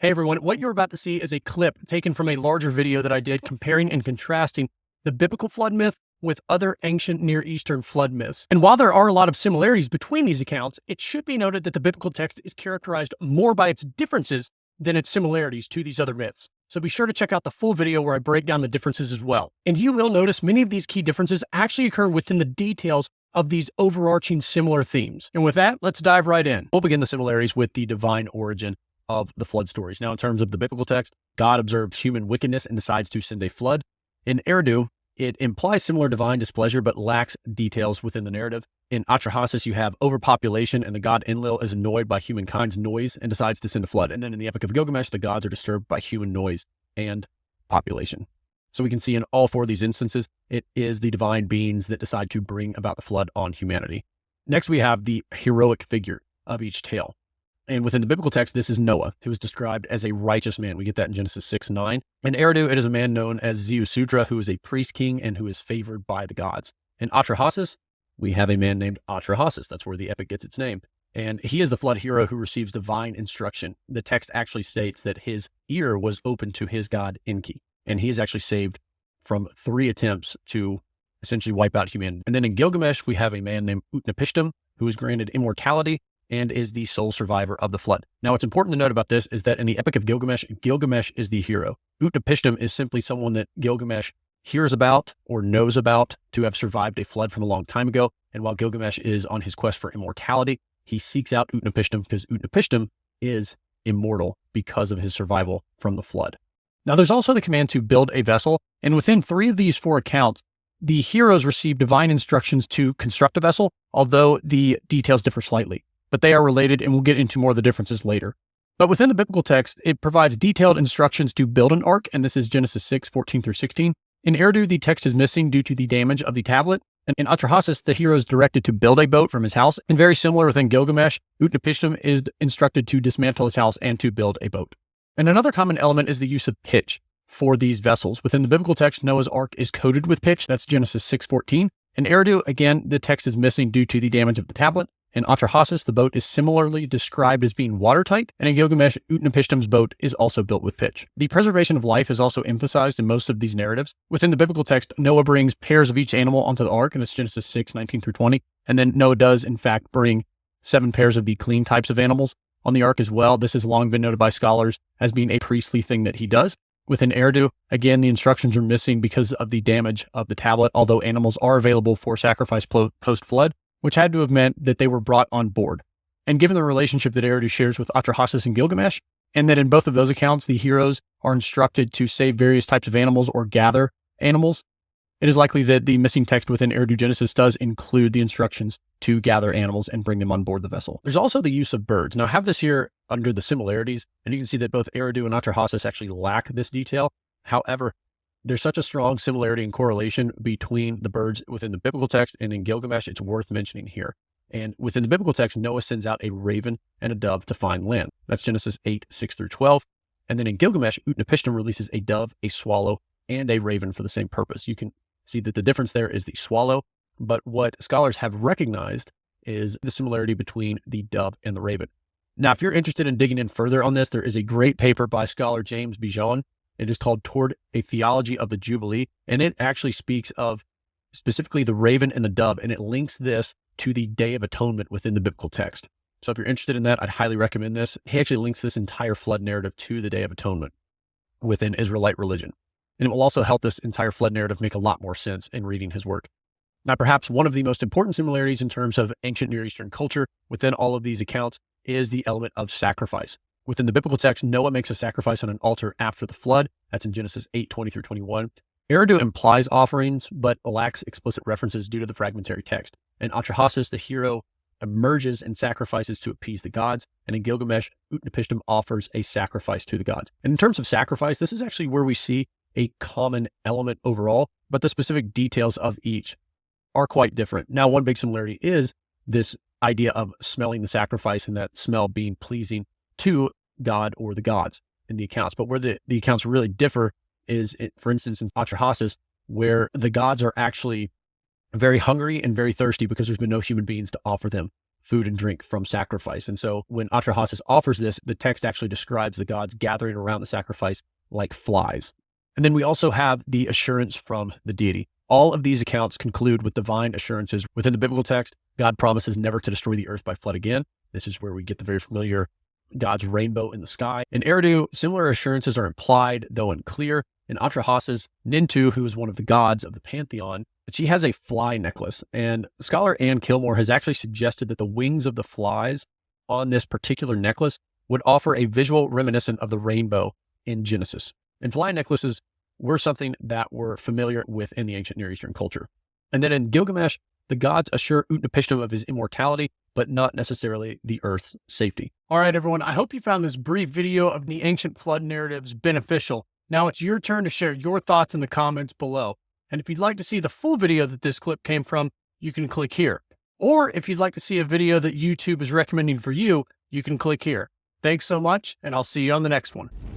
Hey everyone, what you're about to see is a clip taken from a larger video that I did comparing and contrasting the biblical flood myth with other ancient Near Eastern flood myths. And while there are a lot of similarities between these accounts, it should be noted that the biblical text is characterized more by its differences than its similarities to these other myths. So be sure to check out the full video where I break down the differences as well. And you will notice many of these key differences actually occur within the details of these overarching similar themes. And with that, let's dive right in. We'll begin the similarities with the divine origin of the flood stories. Now, in terms of the biblical text, God observes human wickedness and decides to send a flood. In Eridu, it implies similar divine displeasure, but lacks details within the narrative. In Atrahasis, you have overpopulation, and the god Enlil is annoyed by humankind's noise and decides to send a flood. And then in the Epic of Gilgamesh, the gods are disturbed by human noise and population. So we can see in all four of these instances, it is the divine beings that decide to bring about the flood on humanity. Next, we have the heroic figure of each tale. And within the biblical text, this is Noah, who is described as a righteous man. We get that in Genesis 6:9. In Eridu, it is a man known as Zeusudra, who is a priest king and who is favored by the gods. In Atrahasis, we have a man named Atrahasis. That's where the epic gets its name. And he is the flood hero who receives divine instruction. The text actually states that his ear was open to his god Enki, and he is actually saved from 3 attempts to essentially wipe out humanity. And then in Gilgamesh, we have a man named Utnapishtim, who is granted immortality and is the sole survivor of the flood. Now, what's important to note about this is that in the Epic of Gilgamesh, Gilgamesh is the hero. Utnapishtim is simply someone that Gilgamesh hears about or knows about to have survived a flood from a long time ago. And while Gilgamesh is on his quest for immortality, he seeks out Utnapishtim because Utnapishtim is immortal because of his survival from the flood. Now, there's also the command to build a vessel. And within 3 of these 4 accounts, the heroes receive divine instructions to construct a vessel, although the details differ slightly. But they are related, and we'll get into more of the differences later. But within the biblical text, it provides detailed instructions to build an ark, and this is Genesis 6:14-16. In Eridu, the text is missing due to the damage of the tablet. And in Atrahasis, the hero is directed to build a boat from his house. And very similar within Gilgamesh, Utnapishtim is instructed to dismantle his house and to build a boat. And another common element is the use of pitch for these vessels. Within the biblical text, Noah's ark is coated with pitch. That's Genesis 6:14. In Eridu, again, the text is missing due to the damage of the tablet. In Atrahasis, the boat is similarly described as being watertight, and in Gilgamesh, Utnapishtim's boat is also built with pitch. The preservation of life is also emphasized in most of these narratives. Within the biblical text, Noah brings pairs of each animal onto the ark, and it's Genesis 6:19-20. And then Noah does, in fact, bring 7 pairs of the clean types of animals on the ark as well. This has long been noted by scholars as being a priestly thing that he does. Within Eridu, again, the instructions are missing because of the damage of the tablet, although animals are available for sacrifice post-flood, which had to have meant that they were brought on board. And given the relationship that Eridu shares with Atrahasis and Gilgamesh, and that in both of those accounts, the heroes are instructed to save various types of animals or gather animals, it is likely that the missing text within Eridu Genesis does include the instructions to gather animals and bring them on board the vessel. There's also the use of birds. Now, I have this here under the similarities, and you can see that both Eridu and Atrahasis actually lack this detail. However, there's such a strong similarity and correlation between the birds within the biblical text and in Gilgamesh, it's worth mentioning here. And within the biblical text, Noah sends out a raven and a dove to find land. That's Genesis 8:6-12. And then in Gilgamesh, Utnapishtim releases a dove, a swallow, and a raven for the same purpose. You can see that the difference there is the swallow, but what scholars have recognized is the similarity between the dove and the raven. Now, if you're interested in digging in further on this, there is a great paper by scholar James Bijon. It is called Toward a Theology of the Jubilee, and it actually speaks of specifically the raven and the dove, and it links this to the Day of Atonement within the biblical text. So if you're interested in that, I'd highly recommend this. He actually links this entire flood narrative to the Day of Atonement within Israelite religion. And it will also help this entire flood narrative make a lot more sense in reading his work. Now, perhaps one of the most important similarities in terms of ancient Near Eastern culture within all of these accounts is the element of sacrifice. Within the biblical text, Noah makes a sacrifice on an altar after the flood. That's in Genesis 8:20-21. Eridu implies offerings, but lacks explicit references due to the fragmentary text. In Atrahasis, the hero emerges and sacrifices to appease the gods. And in Gilgamesh, Utnapishtim offers a sacrifice to the gods. And in terms of sacrifice, this is actually where we see a common element overall, but the specific details of each are quite different. Now, one big similarity is this idea of smelling the sacrifice and that smell being pleasing to God or the gods in the accounts. But where the accounts really differ is, for instance, in Atrahasis, where the gods are actually very hungry and very thirsty because there's been no human beings to offer them food and drink from sacrifice. And so when Atrahasis offers this, the text actually describes the gods gathering around the sacrifice like flies. And then we also have the assurance from the deity. All of these accounts conclude with divine assurances. Within the biblical text, God promises never to destroy the earth by flood again. This is where we get the very familiar God's rainbow in the sky. In Eridu, similar assurances are implied, though unclear. In Atrahasis, Nintu, who is one of the gods of the pantheon, she has a fly necklace. And scholar Ann Kilmore has actually suggested that the wings of the flies on this particular necklace would offer a visual reminiscent of the rainbow in Genesis. And fly necklaces were something that were familiar within the ancient Near Eastern culture. And then in Gilgamesh, the gods assure Utnapishtim of his immortality, but not necessarily the earth's safety. All right, everyone, I hope you found this brief video of the ancient flood narratives beneficial. Now it's your turn to share your thoughts in the comments below. And if you'd like to see the full video that this clip came from, you can click here. Or if you'd like to see a video that YouTube is recommending for you, you can click here. Thanks so much, and I'll see you on the next one.